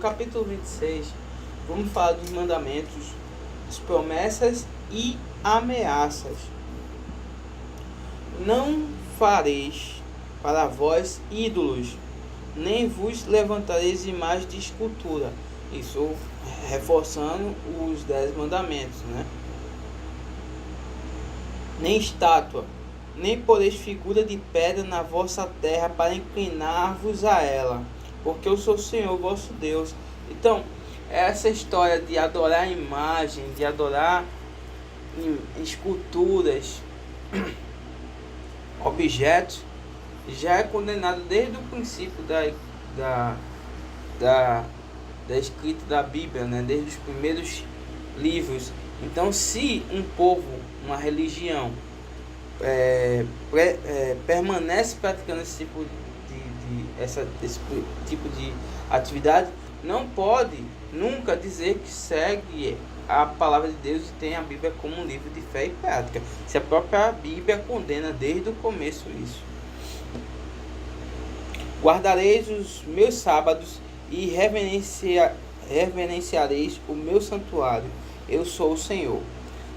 capítulo 26, vamos falar dos mandamentos, as promessas e ameaças. Não fareis para vós ídolos, nem vos levantareis imagens de escultura. Isso reforçando os 10 mandamentos, né? Nem estátua, nem poreis figura de pedra na vossa terra para inclinar-vos a ela, porque eu sou o Senhor vosso Deus. Então, essa história de adorar imagem, de adorar esculturas, objetos, já é condenado desde o princípio da escrita da Bíblia, né? Desde os primeiros livros. Então, se um povo, uma religião, permanece praticando esse tipo de atividade, não pode nunca dizer que segue a palavra de Deus e tem a Bíblia como um livro de fé e prática, se a própria Bíblia condena desde o começo isso. Guardareis os meus sábados e reverenciareis o meu santuário. Eu sou o Senhor.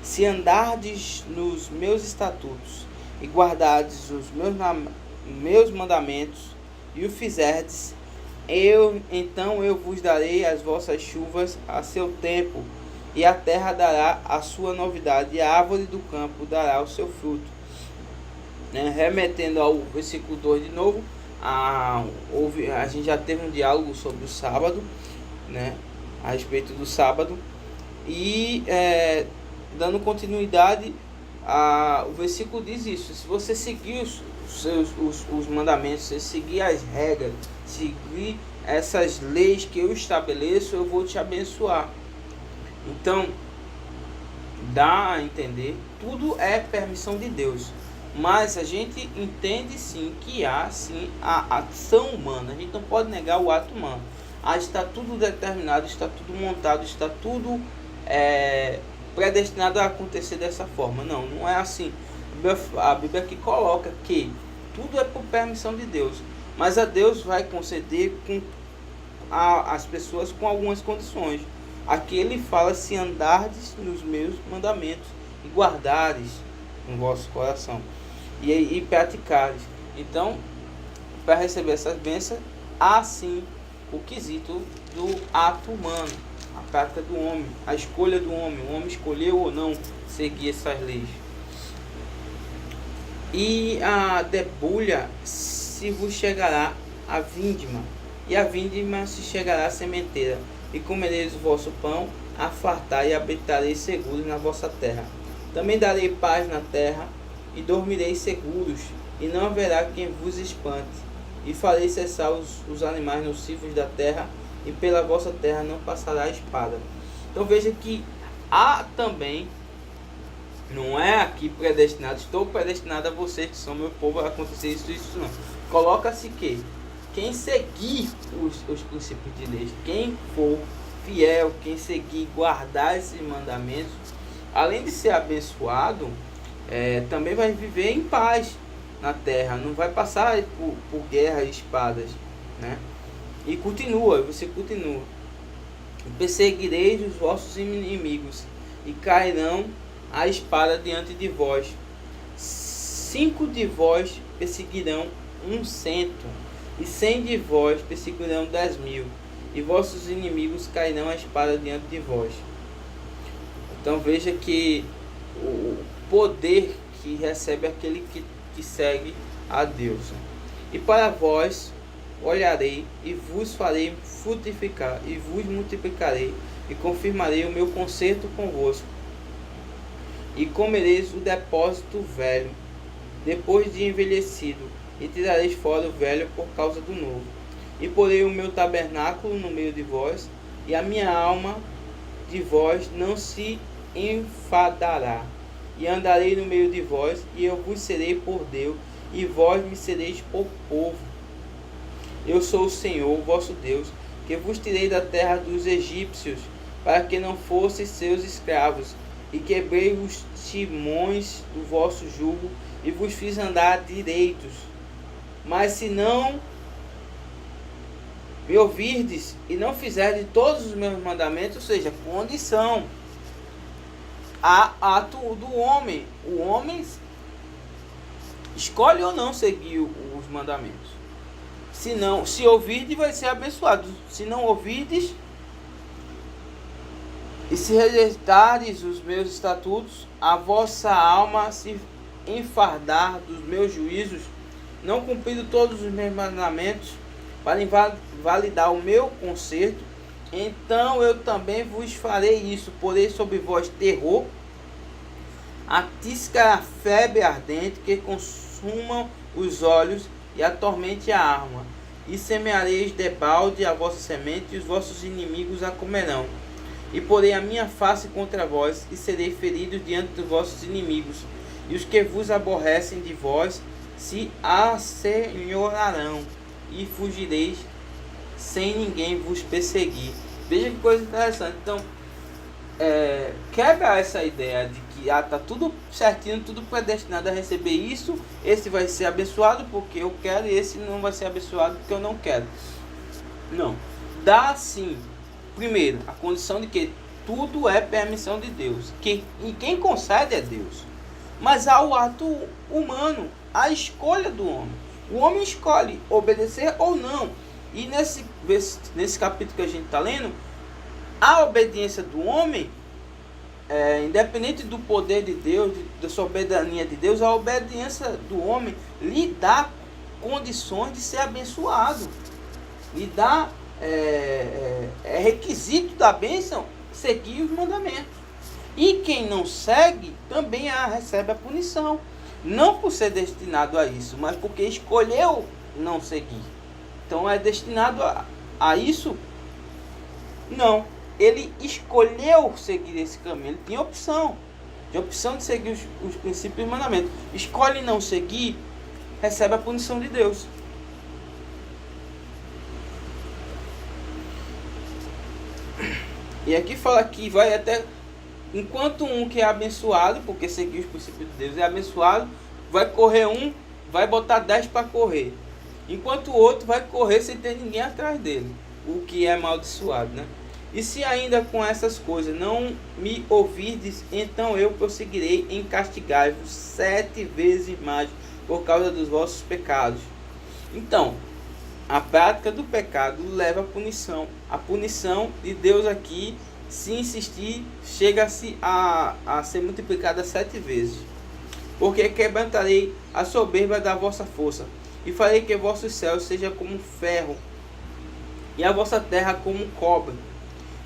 Se andardes nos meus estatutos e guardardes os meus mandamentos e o fizerdes, então eu vos darei as vossas chuvas a seu tempo, e a terra dará a sua novidade, e a árvore do campo dará o seu fruto. Remetendo ao versículo 2 de novo, a gente já teve um diálogo sobre o sábado, né, a respeito do sábado, e dando continuidade, o versículo diz isso: se você seguir os mandamentos, se seguir as regras, seguir essas leis que eu estabeleço, eu vou te abençoar. Então, dá a entender, tudo é permissão de Deus, mas a gente entende sim que há sim a ação humana. A gente não pode negar o ato humano. Está tudo determinado, está tudo montado, está tudo predestinado a acontecer dessa forma. Não é assim. A Bíblia aqui coloca que tudo é por permissão de Deus, mas a Deus vai conceder as pessoas com algumas condições. Aqui ele fala: se andardes nos meus mandamentos e guardares no vosso coração e praticares. Então, para receber essas bênçãos, há sim o quesito do ato humano, a prática do homem, a escolha do homem. O homem escolheu ou não seguir essas leis. E a debulha se vos chegará a vindima, e a vindima se chegará à sementeira, e comereis o vosso pão, a fartar, e habitareis seguros na vossa terra. Também darei paz na terra, e dormireis seguros, e não haverá quem vos espante. E farei cessar os animais nocivos da terra, e pela vossa terra não passará a espada. Então veja que há também, não é aqui predestinado, estou predestinado a vocês que são meu povo a acontecer isso não. Coloca-se que quem seguir os princípios de lei, quem for fiel, quem seguir, guardar esses mandamentos, além de ser abençoado, também vai viver em paz na terra, não vai passar por guerra e espadas, né? E você continua: perseguireis os vossos inimigos, e cairão a espada diante de vós. 5 de vós perseguirão 100, e 100 de vós perseguirão 10.000, e vossos inimigos cairão a espada diante de vós. Então veja que o poder que recebe aquele que segue a Deus. E para vós olharei, e vos farei frutificar, e vos multiplicarei, e confirmarei o meu concerto convosco. E comereis o depósito velho, depois de envelhecido, e tirareis fora o velho por causa do novo. E porei o meu tabernáculo no meio de vós, e a minha alma de vós não se enfadará. E andarei no meio de vós, e eu vos serei por Deus, e vós me sereis por povo. Eu sou o Senhor, vosso Deus, que vos tirei da terra dos egípcios, para que não fosseis seus escravos, e quebrei os timões do vosso jugo, e vos fiz andar direitos. Mas se não me ouvirdes e não fizerdes todos os meus mandamentos, ou seja, condição, ato do homem. O homem escolhe ou não seguir os mandamentos. Se ouvirdes, vai ser abençoado. Se não ouvirdes, e se rejeitardes os meus estatutos, a vossa alma se enfardar dos meus juízos, não cumprindo todos os meus mandamentos, para validar o meu conserto, então eu também vos farei isso. Porei sobre vós terror, atisca a febre ardente, que consumam os olhos e atormente a alma. E semeareis debalde a vossa semente, e os vossos inimigos a comerão. E porei a minha face contra vós, e serei ferido diante dos vossos inimigos. E os que vos aborrecem de vós se assenhorarão, e fugireis sem ninguém vos perseguir. Veja que coisa interessante. Então, quebra essa ideia de que tá tudo certinho, tudo predestinado a receber isso. Esse vai ser abençoado porque eu quero, e esse não vai ser abençoado porque eu não quero. Não. Dá sim, primeiro, a condição de que tudo é permissão de Deus. E quem concede é Deus. Mas há o ato humano, a escolha do homem. O homem escolhe obedecer ou não. E nesse capítulo que a gente está lendo, a obediência do homem, independente do poder de Deus, da soberania de Deus, a obediência do homem lhe dá condições de ser abençoado. Lhe dá requisito da bênção seguir os mandamentos. E quem não segue também recebe a punição. Não por ser destinado a isso, mas porque escolheu não seguir. Então é destinado a isso? Não. Ele escolheu seguir esse caminho. Ele tinha opção. Tinha opção de seguir os princípios e mandamentos. Escolhe não seguir, recebe a punição de Deus. E aqui fala que vai até... Enquanto um que é abençoado, porque seguiu os princípios de Deus, é abençoado, vai correr vai botar 10 para correr. Enquanto o outro vai correr sem ter ninguém atrás dele. O que é amaldiçoado, né? E se ainda com essas coisas não me ouvirdes, então eu prosseguirei em castigar-vos 7 vezes mais por causa dos vossos pecados. Então, a prática do pecado leva à punição. A punição de Deus aqui, se insistir, chega-se a ser multiplicada 7 vezes. Porque quebrantarei a soberba da vossa força, e farei que vossos céus sejam como ferro, e a vossa terra como cobre.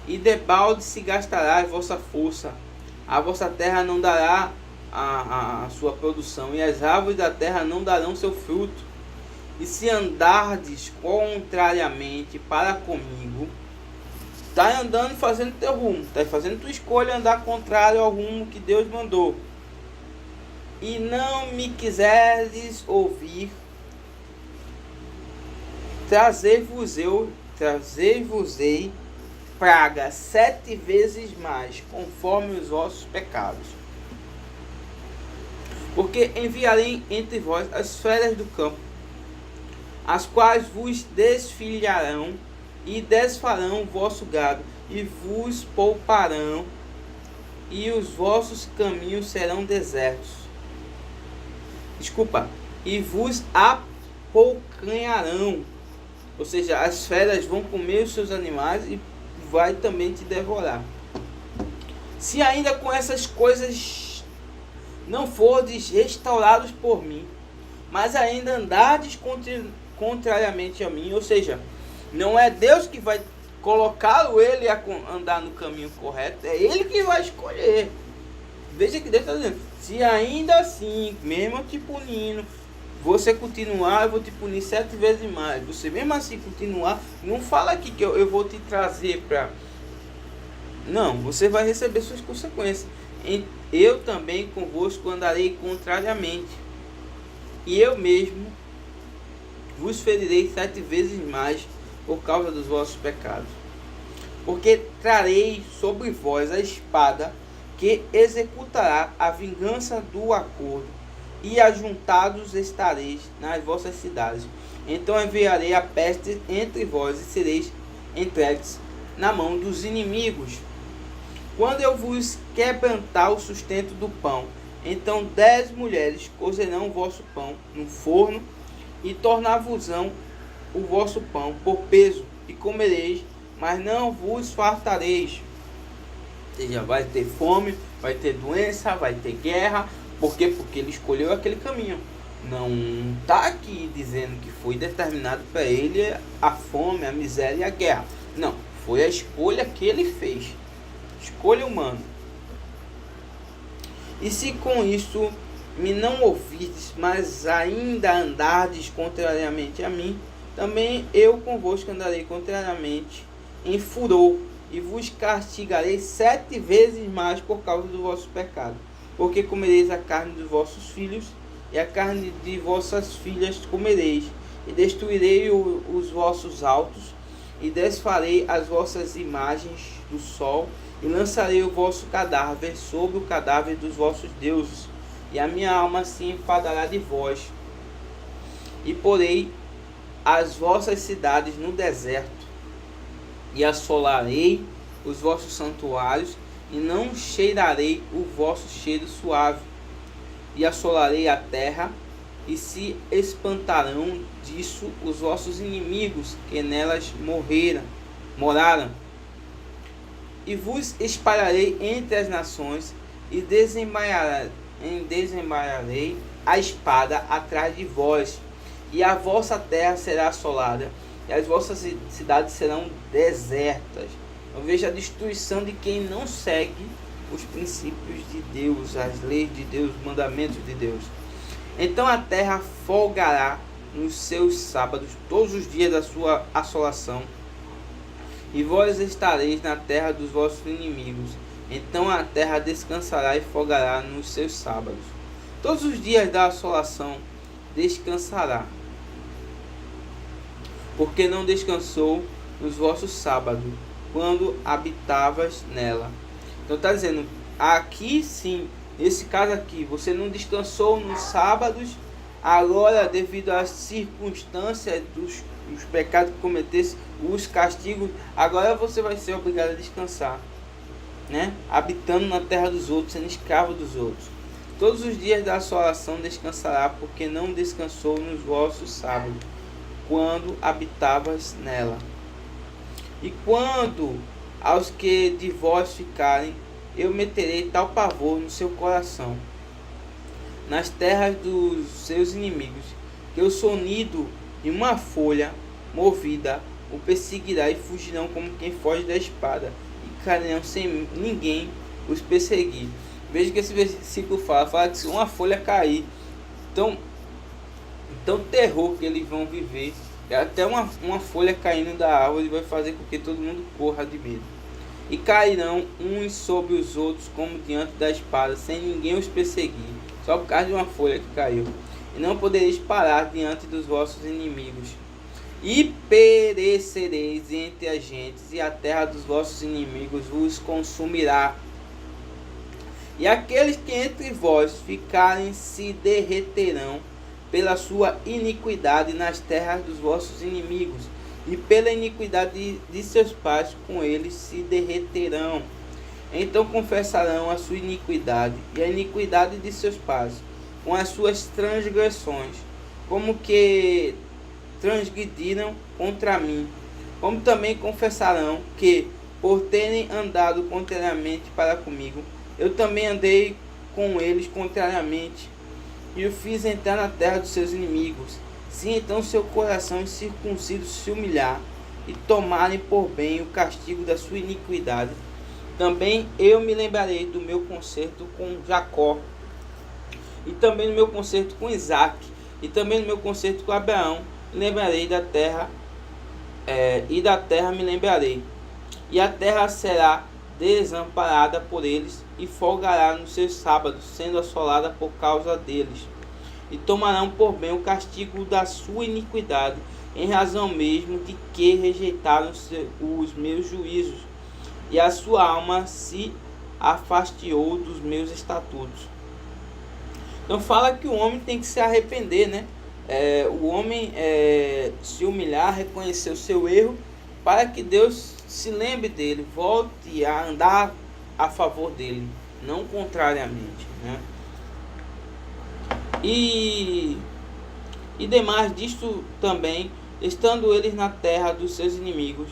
E debalde se gastará a vossa força, a vossa terra não dará a sua produção, e as árvores da terra não darão seu fruto. E se andardes contrariamente para comigo, está andando e fazendo teu rumo, está fazendo tua escolha, andar contrário ao rumo que Deus mandou, e não me quiserdes ouvir, trazer-vos-ei praga 7 vezes mais, conforme os vossos pecados. Porque enviarei entre vós as feras do campo, as quais vos desfilharão e desfarão o vosso gado, e vos pouparão, e os vossos caminhos serão desertos. E vos apoucanharão. Ou seja, as feras vão comer os seus animais e vai também te devorar. Se ainda com essas coisas não fordes restaurados por mim, mas ainda andardes contrariamente a mim, ou seja, não é Deus que vai colocá-lo ele a andar no caminho correto, é ele que vai escolher. Veja que Deus está dizendo, se ainda assim, mesmo eu te punindo, você continuar, eu vou te punir 7 vezes mais. Você mesmo assim continuar, não fala aqui que eu vou te trazer para... Não, você vai receber suas consequências. Eu também convosco andarei contrariamente, e eu mesmo vos ferirei 7 vezes mais por causa dos vossos pecados. Porque trarei sobre vós a espada que executará a vingança do acordo, e ajuntados estareis nas vossas cidades. Então enviarei a peste entre vós e sereis entregues na mão dos inimigos. Quando eu vos quebrantar o sustento do pão, então 10 mulheres cozerão o vosso pão no forno e tornar-vos-ão o vosso pão por peso, e comereis, mas não vos fartareis. Ou seja, vai ter fome, vai ter doença, vai ter guerra. Por quê? Porque ele escolheu aquele caminho. Não está aqui dizendo que foi determinado para ele a fome, a miséria e a guerra. Não, foi a escolha que ele fez. Escolha humana. E se com isso me não ouvirdes, mas ainda andardes contrariamente a mim, também eu convosco andarei contrariamente em furor, e vos castigarei 7 vezes mais por causa do vosso pecado. Porque comereis a carne dos vossos filhos, e a carne de vossas filhas comereis, e destruirei os vossos altos, e desfarei as vossas imagens do sol, e lançarei o vosso cadáver sobre o cadáver dos vossos deuses, e a minha alma se enfadará de vós, e porei as vossas cidades no deserto, e assolarei os vossos santuários, e não cheirarei o vosso cheiro suave, e assolarei a terra, e se espantarão disso os vossos inimigos que nelas moraram. E vos espalharei entre as nações, e desembainharei a espada atrás de vós, e a vossa terra será assolada, e as vossas cidades serão desertas. Eu vejo a destruição de quem não segue os princípios de Deus, as leis de Deus, os mandamentos de Deus. Então a terra folgará nos seus sábados, todos os dias da sua assolação, e vós estareis na terra dos vossos inimigos. Então a terra descansará e folgará nos seus sábados. Todos os dias da assolação descansará, porque não descansou nos vossos sábados, quando habitavas nela. Então está dizendo, aqui sim, nesse caso aqui, você não descansou nos sábados, agora devido às circunstâncias dos pecados que cometesse, os castigos, agora você vai ser obrigado a descansar, né? Habitando na terra dos outros, sendo escravo dos outros. Todos os dias da assolação descansará, porque não descansou nos vossos sábados, quando habitavas nela. E quando aos que de vós ficarem, eu meterei tal pavor no seu coração, nas terras dos seus inimigos, que o sonido de uma folha movida o perseguirá, e fugirão como quem foge da espada, e cairão sem ninguém os perseguir. Veja que esse versículo fala que se uma folha cair, então terror que eles vão viver, até uma folha caindo da árvore vai fazer com que todo mundo corra de medo. E cairão uns sobre os outros como diante da espada, sem ninguém os perseguir, só por causa de uma folha que caiu. E não podereis parar diante dos vossos inimigos. E perecereis entre as gentes, e a terra dos vossos inimigos vos consumirá. E aqueles que entre vós ficarem se derreterão pela sua iniquidade nas terras dos vossos inimigos, e pela iniquidade de seus pais com eles se derreterão. Então confessarão a sua iniquidade e a iniquidade de seus pais com as suas transgressões, como que transgrediram contra mim. Como também confessarão que, por terem andado contrariamente para comigo, eu também andei com eles contrariamente, e o fiz entrar na terra dos seus inimigos. Se então seu coração incircunciso se humilhar, e tomarem por bem o castigo da sua iniquidade, também eu me lembrarei do meu concerto com Jacó, e também do meu concerto com Isaac, e também do meu concerto com Abraão. Lembrarei da terra, e da terra me lembrarei, e a terra será desamparada por eles, e folgará nos seus sábados, sendo assolada por causa deles. E tomarão por bem o castigo da sua iniquidade, em razão mesmo de que rejeitaram os meus juízos, e a sua alma se afastiou dos meus estatutos. Então fala que o homem tem que se arrepender, né? o homem se humilhar, reconhecer o seu erro, para que Deus se lembre dele, volte a andar a favor dele, não contrariamente, né? E demais disto também, estando eles na terra dos seus inimigos,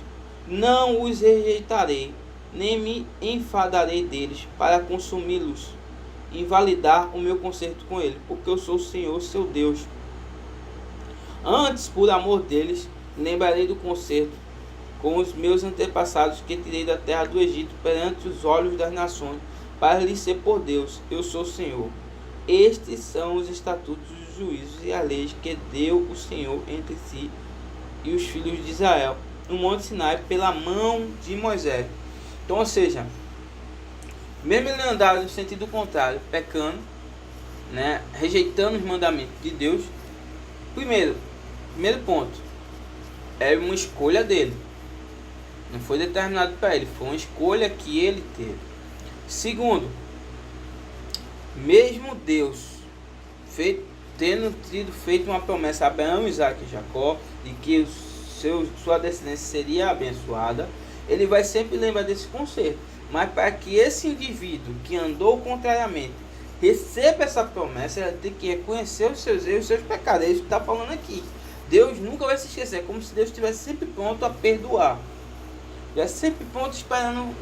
não os rejeitarei, nem me enfadarei deles, para consumi-los, invalidar o meu concerto com ele, porque eu sou o Senhor, seu Deus. Antes, por amor deles, lembrarei do concerto com os meus antepassados que tirei da terra do Egito perante os olhos das nações, para lhes ser por Deus. Eu sou o Senhor. Estes são os estatutos, os juízos e as leis que deu o Senhor entre si e os filhos de Israel, no Monte Sinai, pela mão de Moisés. Então, ou seja, mesmo ele andar no sentido contrário, pecando, né, rejeitando os mandamentos de Deus, primeiro ponto, é uma escolha dele. Não foi determinado para ele, foi uma escolha que ele teve. Segundo, mesmo Deus tendo feito uma promessa a Abraão, Isaac e Jacó, de que sua descendência seria abençoada, ele vai sempre lembrar desse conceito. Mas para que esse indivíduo que andou contrariamente receba essa promessa, ele tem que reconhecer os seus erros, os seus pecados. É isso que está falando aqui. Deus nunca vai se esquecer, é como se Deus estivesse sempre pronto a perdoar. Ele é sempre pronto esperando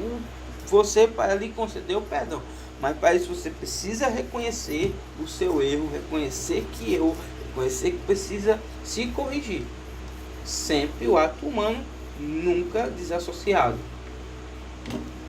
você para lhe conceder o perdão. Mas para isso você precisa reconhecer o seu erro, reconhecer que errou, reconhecer que precisa se corrigir. Sempre o ato humano, nunca desassociado.